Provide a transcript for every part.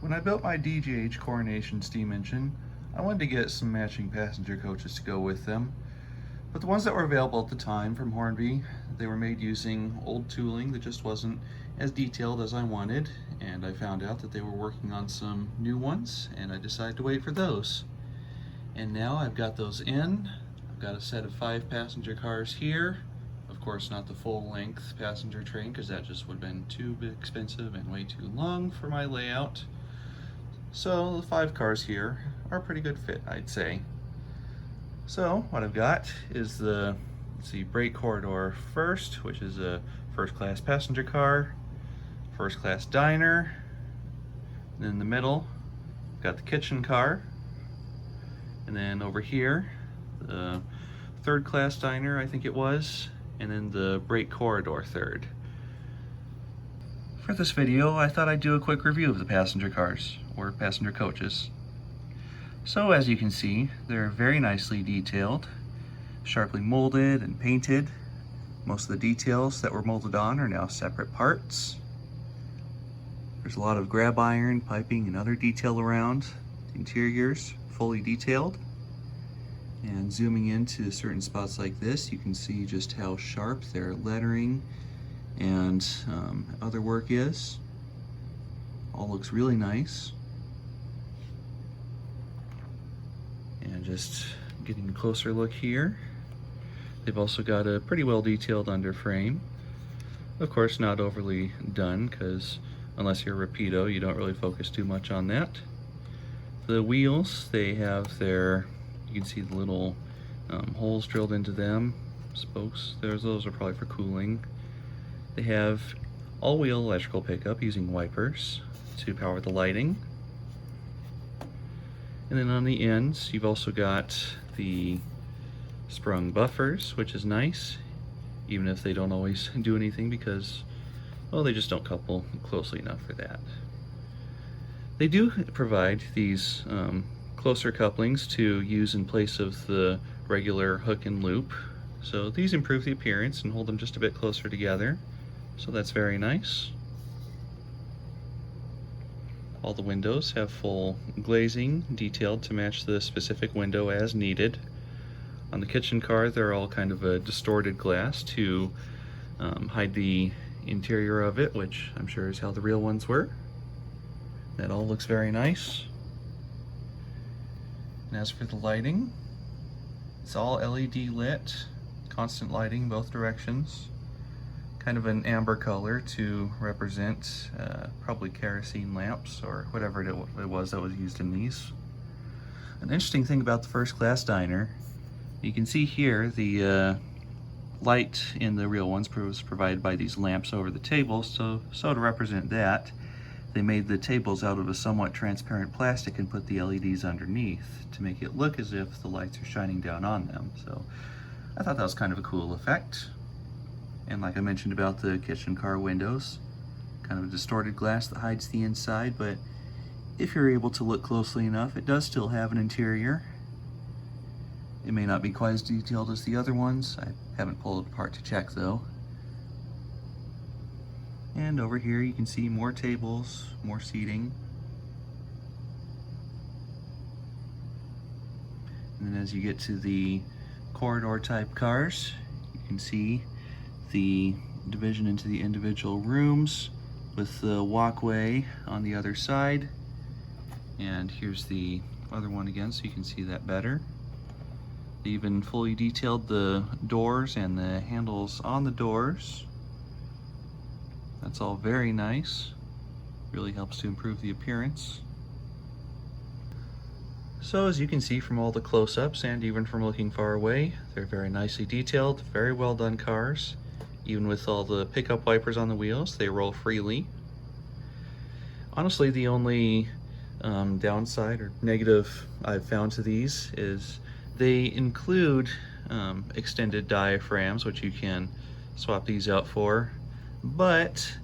When I built my DGH Coronation steam engine, I wanted to get some matching passenger coaches to go with them. But the ones that were available at the time from Hornby, they were made using old tooling that just wasn't as detailed as I wanted, and I found out that they were working on some new ones, and I decided to wait for those. And now I've got those in. I've got a set of 5 passenger cars here. Of course, not the full-length passenger train, because that just would have been too expensive and way too long for my layout. So the 5 cars here are a pretty good fit, I'd say. So what I've got is the, brake corridor first, which is a first-class passenger car, first-class diner. And in the middle, got the kitchen car. And then over here, the third-class diner, I think it was, and then the brake corridor third. For this video, I thought I'd do a quick review of the passenger cars, or passenger coaches. So as you can see, they're very nicely detailed, sharply molded and painted. Most of the details that were molded on are now separate parts. There's a lot of grab iron, piping, and other detail around. The interiors fully detailed. And zooming into certain spots like this, you can see just how sharp their lettering and other work is. All looks really nice. And just getting a closer look here, they've also got a pretty well detailed underframe. Of course, not overly done, because unless you're a rapido, you don't really focus too much on that. The wheels, they have their, you can see the little holes drilled into them, spokes. Those are probably for cooling. They have all-wheel electrical pickup using wipers to power the lighting. And then on the ends, you've also got the sprung buffers, which is nice, even if they don't always do anything because, well, they just don't couple closely enough for that. They do provide these closer couplings to use in place of the regular hook and loop. So these improve the appearance and hold them just a bit closer together. So that's very nice. All the windows have full glazing detailed to match the specific window as needed. On the kitchen car, they're all kind of a distorted glass to hide the interior of it, which I'm sure is how the real ones were. That all looks very nice. And as for the lighting, it's all LED lit, constant lighting both directions. Kind of an amber color to represent probably kerosene lamps or whatever it was that was used in these. An interesting thing about the first class diner, you can see here the light in the real ones was provided by these lamps over the tables, so to represent that, they made the tables out of a somewhat transparent plastic and put the LEDs underneath to make it look as if the lights are shining down on them. So I thought that was kind of a cool effect. And like I mentioned about the kitchen car windows, kind of a distorted glass that hides the inside, but if you're able to look closely enough, it does still have an interior. It may not be quite as detailed as the other ones. I haven't pulled it apart to check though. And over here you can see more tables, more seating. And then as you get to the corridor type cars, you can see the division into the individual rooms with the walkway on the other side. And here's the other one again, so you can see that better. They even fully detailed the doors and the handles on the doors. That's all very nice. Really helps to improve the appearance. So as you can see from all the close-ups and even from looking far away, they're very nicely detailed, very well done cars. Even with all the pickup wipers on the wheels, they roll freely. Honestly, the only downside or negative I've found to these is they include extended diaphragms, which you can swap these out for, but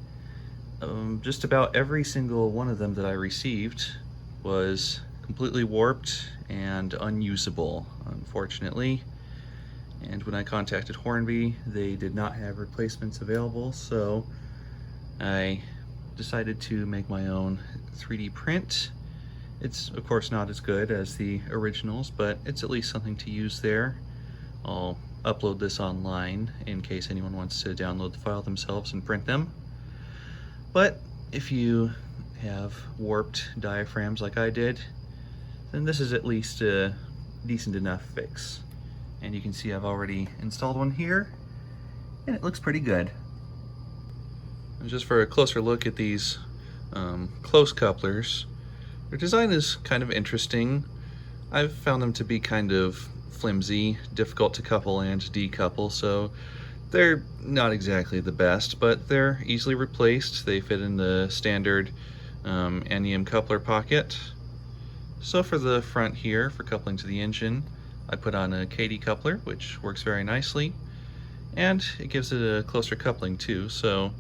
just about every single one of them that I received was completely warped and unusable, unfortunately. And when I contacted Hornby, they did not have replacements available, so I decided to make my own 3D print. It's of course not as good as the originals, but it's at least something to use there. I'll upload this online in case anyone wants to download the file themselves and print them. But if you have warped diaphragms like I did, then this is at least a decent enough fix. And you can see I've already installed one here, and it looks pretty good. And just for a closer look at these close couplers, their design is kind of interesting. I've found them to be kind of flimsy, difficult to couple and decouple, so they're not exactly the best, but they're easily replaced. They fit in the standard NEM coupler pocket. So for the front here, for coupling to the engine, I put on a KD coupler, which works very nicely, and it gives it a closer coupling too, so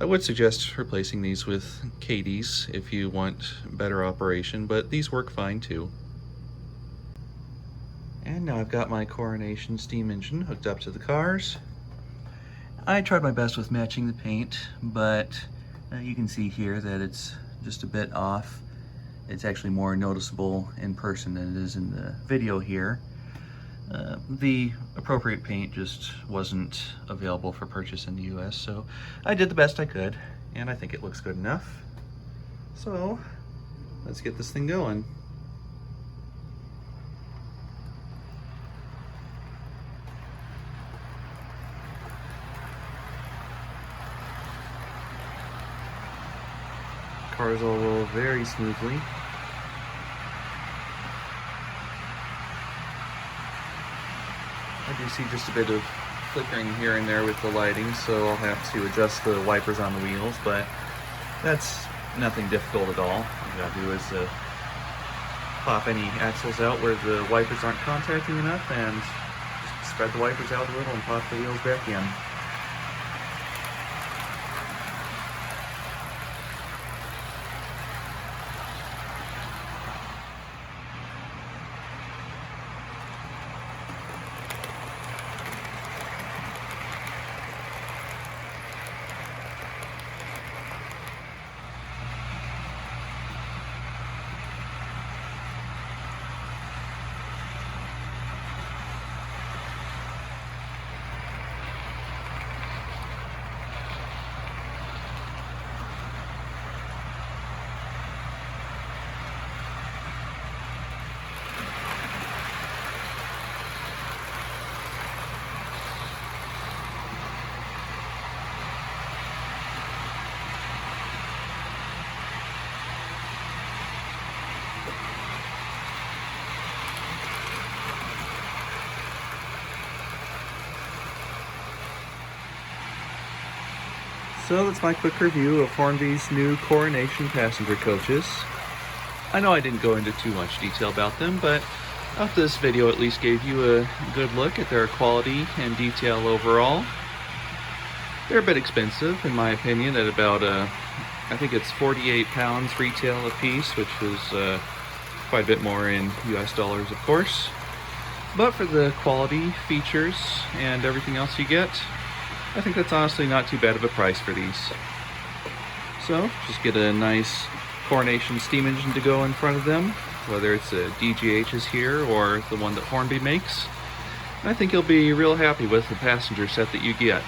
I would suggest replacing these with KDs if you want better operation, but these work fine too. And now I've got my Coronation steam engine hooked up to the cars. I tried my best with matching the paint, but you can see here that it's just a bit off. It's actually more noticeable in person than it is in the video here. The appropriate paint just wasn't available for purchase in the US, so I did the best I could, and I think it looks good enough. So let's get this thing going. Cars all roll very smoothly. I do see just a bit of flickering here and there with the lighting, so I'll have to adjust the wipers on the wheels, but that's nothing difficult at all. All you gotta do is pop any axles out where the wipers aren't contacting enough and just spread the wipers out a little and pop the wheels back in. So that's my quick review of Hornby's new Coronation passenger coaches. I know I didn't go into too much detail about them, but I hope this video at least gave you a good look at their quality and detail overall. They're a bit expensive in my opinion, at about I think it's 48 pounds retail a piece, which is quite a bit more in US dollars of course. But for the quality, features, and everything else you get, I think that's honestly not too bad of a price for these. So, just get a nice Coronation steam engine to go in front of them, whether it's a DGH's here or the one that Hornby makes. I think you'll be real happy with the passenger set that you get.